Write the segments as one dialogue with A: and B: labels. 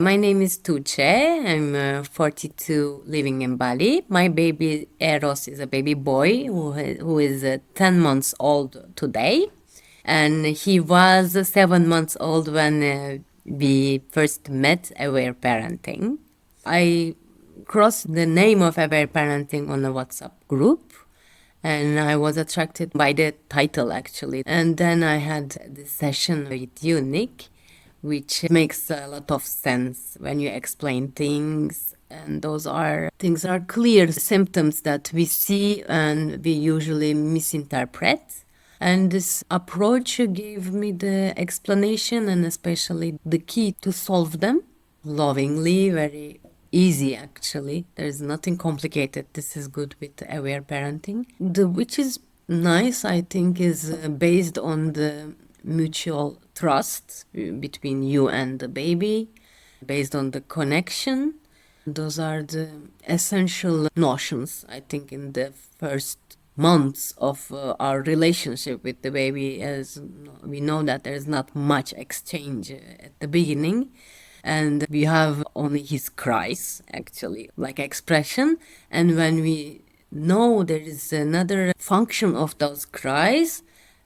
A: My name is Tugce. I'm 42, living in Bali. My baby Eros is a baby boy who is 10 months old today. And he was 7 months old when we first met Aware Parenting. I crossed the name of Aware Parenting on a WhatsApp group. And I was attracted by the title actually. And then I had this session with you, Nick, which makes a lot of sense when you explain things. And those are things are clear symptoms that we see and we usually misinterpret. And this approach gave me the explanation and especially the key to solve them lovingly, very easy actually. There's nothing complicated. This is good with aware parenting. Which is nice, I think, is based on the mutual trust between you and the baby, based on the connection. Those are the essential notions, I think, in the first months of our relationship with the baby, as we know that there's not much exchange at the beginning. And we have only his cries, actually, like expression. And when we know there is another function of those cries,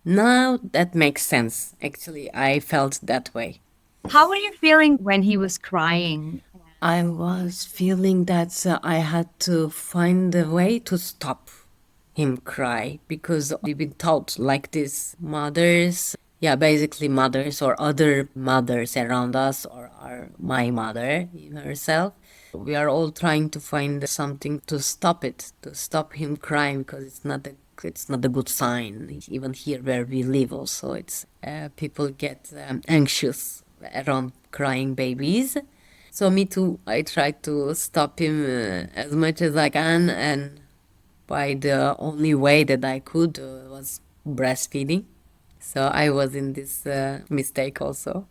A: now that makes sense. Actually, I felt that way.
B: How were you feeling when he was crying?
A: I was feeling that I had to find a way to stop him cry because we've been taught like this mothers, yeah, basically mothers or other mothers around us or my mother herself. We are all trying to find something to stop it, to stop him crying because it's not a good sign. Even here where we live, also it's people get anxious around crying babies. So me too. I tried to stop him as much as I can, and by the only way that I could was breastfeeding. So I was in this mistake also.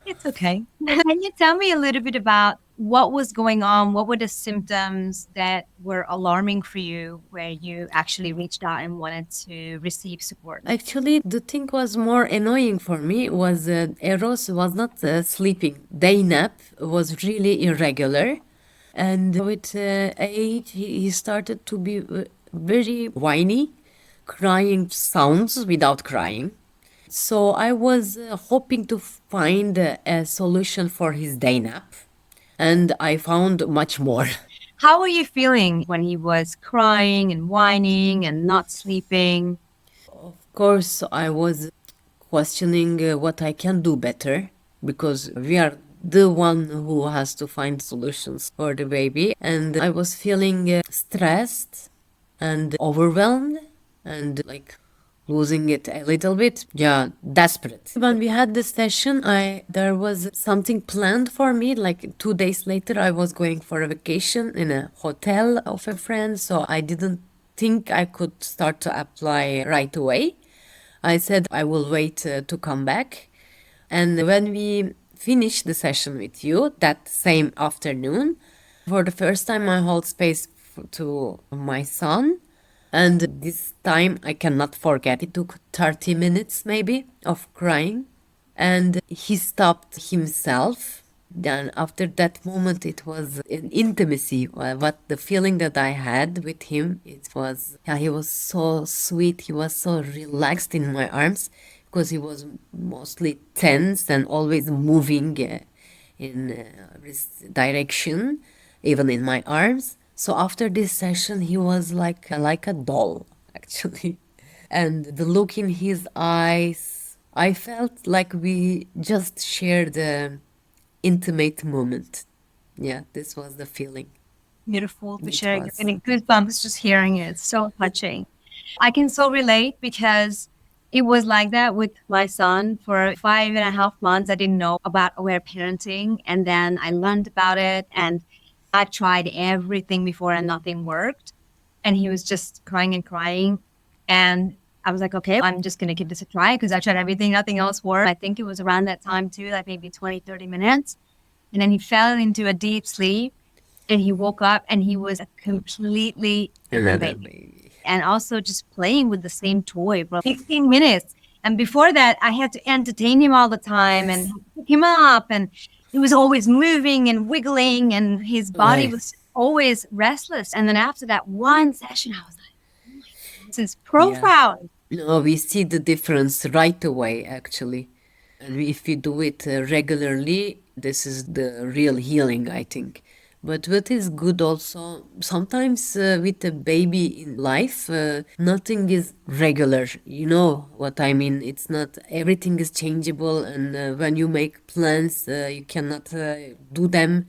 B: It's okay. Can you tell me a little bit about what was going on? What were the symptoms that were alarming for you where you actually reached out and wanted to receive support?
A: Actually, the thing was more annoying for me was Eros was not sleeping. Day nap was really irregular. And with age, he started to be very whiny, crying sounds without crying. So I was hoping to find a solution for his day nap, and I found much more.
B: How were you feeling when he was crying and whining and not sleeping?
A: Of course, I was questioning what I can do better because we are the one who has to find solutions for the baby. And I was feeling stressed and overwhelmed and like losing it a little bit. Yeah, desperate. When we had the session, I there was something planned for me. Like 2 days later, I was going for a vacation in a hotel of a friend, so I didn't think I could start to apply right away. I said I will wait to come back. And when we finished the session with you that same afternoon, for the first time I hold space to my son. And this time I cannot forget. It took 30 minutes maybe of crying. And he stopped himself. Then after that moment, it was an intimacy. What the feeling that I had with him, it was, yeah, he was so sweet. He was so relaxed in my arms because he was mostly tense and always moving in this direction, even in my arms. So after this session, he was like a doll, actually. And the look in his eyes, I felt like we just shared an intimate moment. Yeah, this was the feeling.
B: Beautiful to
A: It
B: share. You're
A: was.
B: getting goosebumps just hearing it. So touching. I can so relate because it was like that with my son for 5.5 months. I didn't know about aware parenting. And then I learned about it and I tried everything before and nothing worked. And he was just crying and crying. And I was like, okay, I'm just going to give this a try because I tried everything, nothing else worked. I think it was around that time too, like maybe 20, 30 minutes. And then he fell into a deep sleep and he woke up and he was a completely different
A: Another
B: baby.
A: baby.
B: And also just playing with the same toy for 15 minutes. And before that, I had to entertain him all the time and pick him up. And He was always moving and wiggling, and his body
A: Right.
B: was always restless. And then after that one session, I was like, oh my God, this is
A: Yeah.
B: profound.
A: No, we see the difference right away, actually. And if you do it regularly, this is the real healing, I think. But what is good also, sometimes with a baby in life, nothing is regular. You know what I mean? It's not, everything is changeable, and when you make plans, you cannot do them.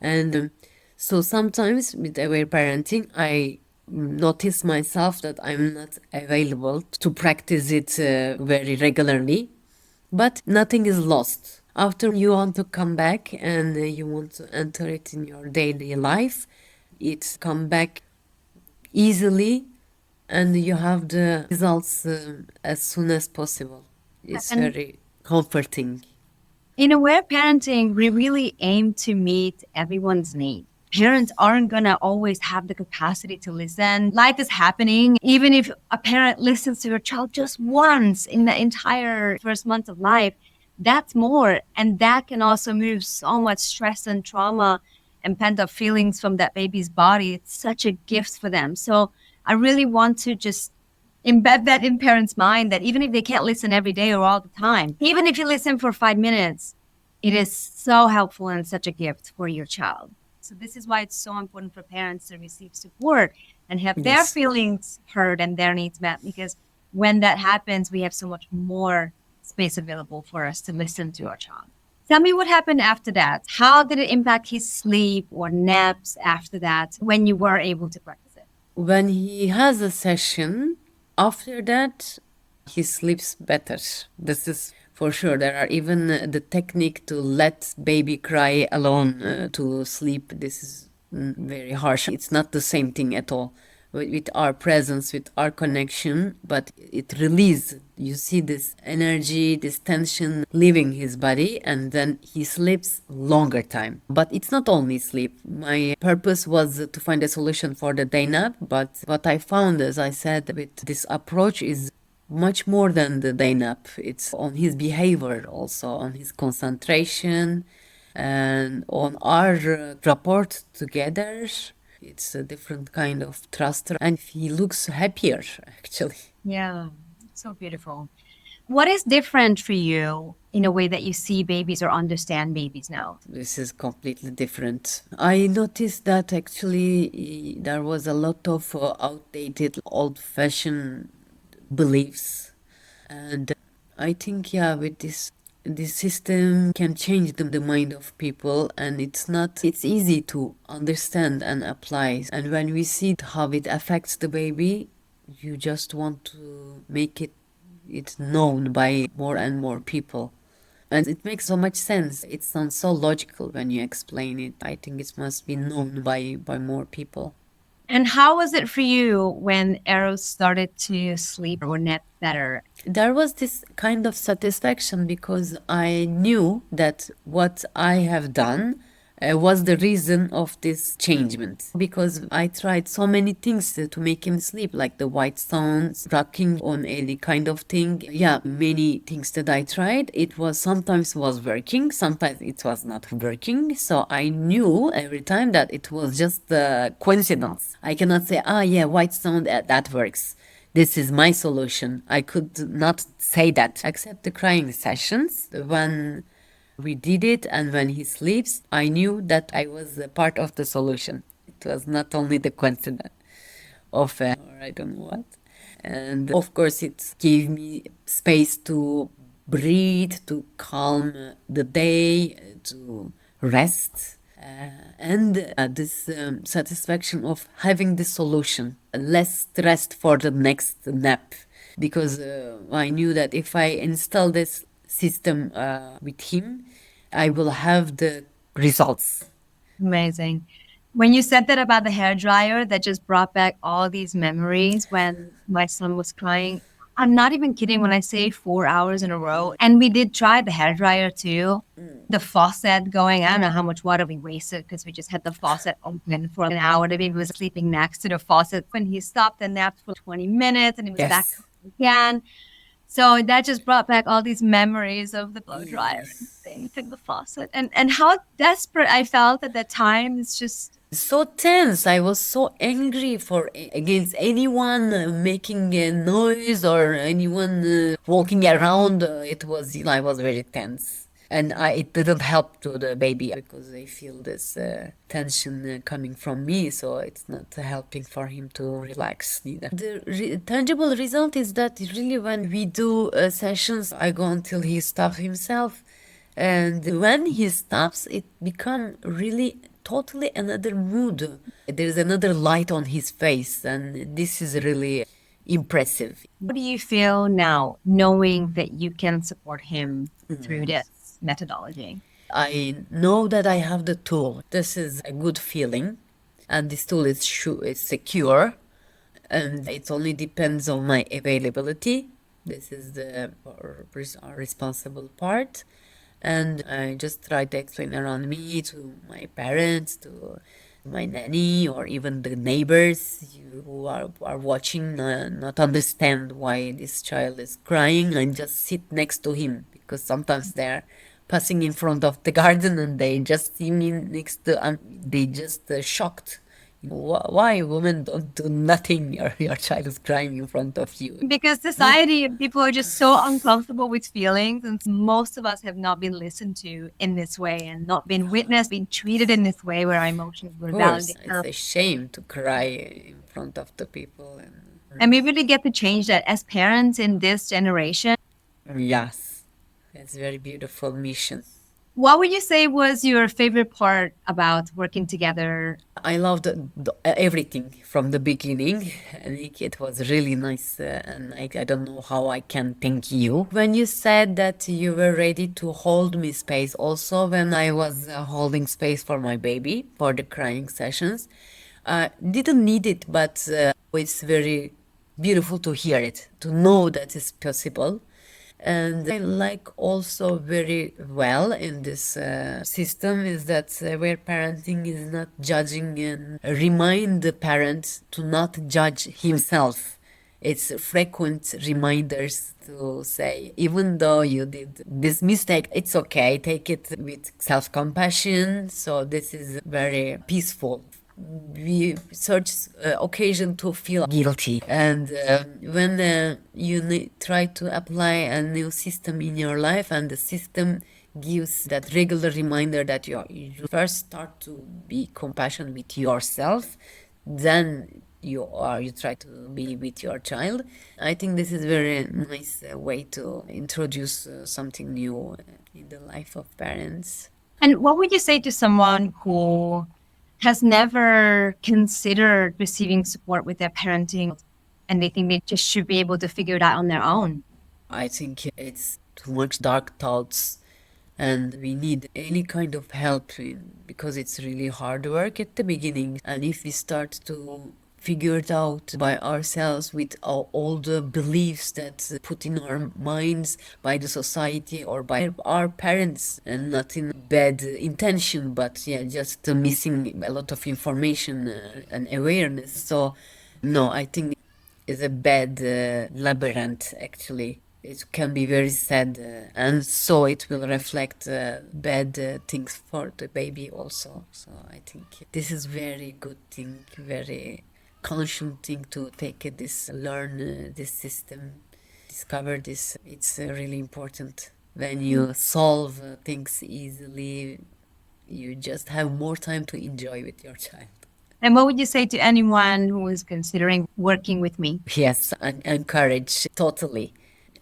A: And so sometimes with aware parenting, I notice myself that I'm not available to practice it very regularly, but nothing is lost. After you want to come back and you want to enter it in your daily life, it's come back easily and you have the results as soon as possible. It's
B: And
A: very comforting.
B: in aware parenting, we really aim to meet everyone's needs. Parents aren't going to always have the capacity to listen. Life is happening. Even if a parent listens to their child just once in the entire first month of life, that's more. And that can also move so much stress and trauma and pent up feelings from that baby's body. It's such a gift for them. So I really want to just embed that in parents' mind that even if they can't listen every day or all the time, even if you listen for 5 minutes, it is so helpful and such a gift for your child. So this is why it's so important for parents to receive support and have their
A: Yes.
B: feelings heard and their needs met, because when that happens, we have so much more space available for us to listen to our child. Tell me what happened after that. How did it impact his sleep or naps after that when you were able to practice it?
A: When he has a session, after that, he sleeps better. This is for sure. There are even the technique to let baby cry alone to sleep. This is very harsh. It's not the same thing at all with our presence, with our connection, but it releases. You see this energy, this tension leaving his body, and then he sleeps longer time. But it's not only sleep. My purpose was to find a solution for the day nap, but what I found, as I said, with this approach is much more than the day nap. It's on his behavior also, on his concentration, and on our rapport together. It's a different kind of trust, and he looks happier actually.
B: Yeah, so beautiful. What is different for you in a way that you see babies or understand babies now?
A: This is completely different. I noticed that actually there was a lot of outdated, old fashioned beliefs. And I think, yeah, with this system can change the mind of people, and it's easy to understand and apply. And when we see how it affects the baby, you just want to make it known by more and more people. And it makes so much sense. It sounds so logical when you explain it. I think it must be known by more people.
B: And how was it for you when Eros started to sleep or nap better?
A: There was this kind of satisfaction because I knew that what I have done was the reason of this changement. Because I tried so many things to make him sleep, like the white sounds, rocking on any kind of thing. Yeah, many things that I tried. It was sometimes was working, sometimes it was not working. So I knew every time that it was just a coincidence. I cannot say, ah, yeah, white sound that works. This is my solution. I could not say that. Except the crying sessions. When we did it and when he sleeps, I knew that I was a part of the solution. It was not only the coincidence of, or I don't know what. And of course, it gave me space to breathe, to calm the day, to rest. And this satisfaction of having the solution, less stressed for the next nap, because I knew that if I install this system with him, I will have the results.
B: Amazing. When you said that about the hair dryer, that just brought back all these memories when my son was crying. I'm not even kidding when I say 4 hours in a row. And we did try the hair dryer too. The faucet going. I don't know how much water we wasted because we just had the faucet open for an hour. The baby was sleeping next to the faucet. When he stopped and napped for 20 minutes and he was back
A: Yes.
B: again. So that just brought back all these memories of the blow dryer and
A: Yes.
B: things and the faucet and how desperate I felt at that time. It's just
A: So tense. I was so angry for against anyone making a noise or anyone walking around. It was, I was very tense, and it didn't help to the baby because I feel this tension coming from me. So it's not helping for him to relax neither. The tangible result is that really when we do sessions, I go until he stops himself, and when he stops, it become really totally another mood. There's another light on his face, and this is really impressive.
B: what do you feel now knowing that you can support him through this methodology?
A: I know that I have the tool. This is a good feeling, and this tool is secure, and it only depends on my availability. This is the responsible part. And I just try to explain around me to my parents, to my nanny, or even the neighbors who are watching, not understand why this child is crying, and just sit next to him because sometimes they're passing in front of the garden and they just see me next to, and they just shocked. Why women don't do nothing? Your child is crying in front of you.
B: Because society and people are just so uncomfortable with feelings, and most of us have not been listened to in this way and not been witnessed, been treated in this way where our emotions were
A: Of course,
B: validated.
A: it's a shame to cry in front of the people.
B: And we really get to change that as parents in this generation.
A: Yes, it's a very beautiful mission.
B: What would you say was your favorite part about working together?
A: I loved everything from the beginning. And it was really nice, and I don't know how I can thank you. When you said that you were ready to hold me space, also when I was holding space for my baby for the crying sessions, didn't need it, but it's very beautiful to hear it, to know that it's possible. And I like also very well in this system is that where parenting is not judging and remind the parent to not judge himself. It's frequent reminders to say, even though you did this mistake, it's okay, take it with self compassion. So, this is very peaceful. We search occasion to feel guilty, and when you try to apply a new system in your life, and the system gives that regular reminder that you first start to be compassionate with yourself, then you try to be with your child. I think this is very nice way to introduce something new in the life of parents.
B: And what would you say to someone who has never considered receiving support with their parenting and they think they just should be able to figure it out on their own?
A: I think it's too much dark thoughts, and we need any kind of help because it's really hard work at the beginning. And if we start to figure it out by ourselves with all the beliefs that put in our minds by the society or by our parents, and not in bad intention, but yeah, just missing a lot of information and awareness. So no, I think is a bad labyrinth actually. It can be very sad, and so it will reflect bad things for the baby also. So I think this is very good thing, very conscious thing to take this, learn this system, discover this. It's really important. When you solve things easily, you just have more time to enjoy with your child.
B: And what would you say to anyone who is considering working with me?
A: Yes, and encourage totally.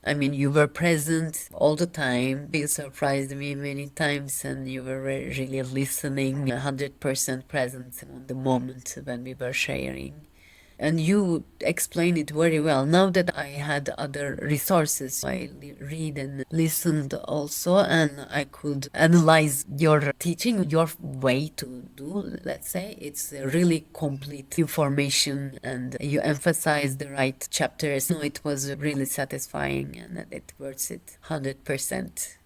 A: I mean, you were present all the time. You surprised me many times, and you were really listening, 100% present on the moment when we were sharing. And you explained it very well. Now that I had other resources, I read and listened also, and I could analyze your teaching, your way to do, let's say. It's a really complete information, and you emphasize the right chapters. No, it was really satisfying, and it worth it 100%.